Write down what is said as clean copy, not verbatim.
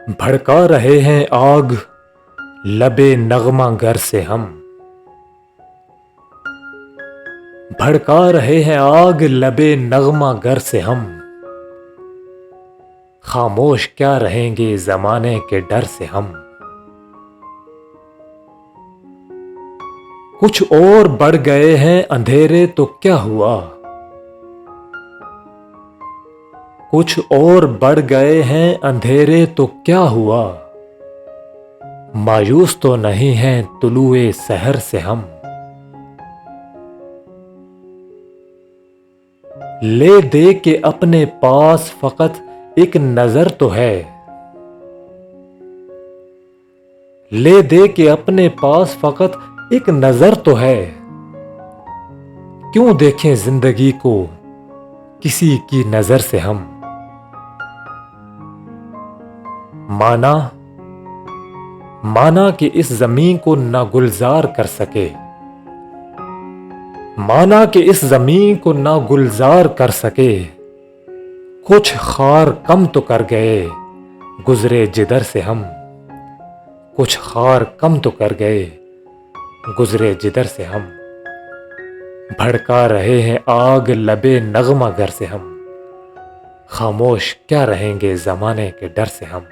भड़का रहे हैं आग लबे नगमा गर से हम। भड़का रहे हैं आग लबे नगमा गर से हम। खामोश क्या रहेंगे जमाने के डर से हम। कुछ और बढ़ गए हैं अंधेरे तो क्या हुआ। कुछ और बढ़ गए हैं अंधेरे तो क्या हुआ। मायूस तो नहीं हैं तुलुए सहर से हम। ले दे के अपने पास फकत एक नजर तो है। ले दे के अपने पास फकत एक नजर तो है। क्यों देखें जिंदगी को किसी की नजर से हम। माना कि इस जमीन को ना गुलजार कर सके। माना कि इस जमीन को ना गुलजार कर सके। कुछ खार कम तो कर गए गुजरे जिधर से हम। कुछ खार कम तो कर गए गुजरे जिधर से हम। भड़का रहे हैं आग लबे नगमा गर से हम। खामोश क्या रहेंगे जमाने के डर से हम।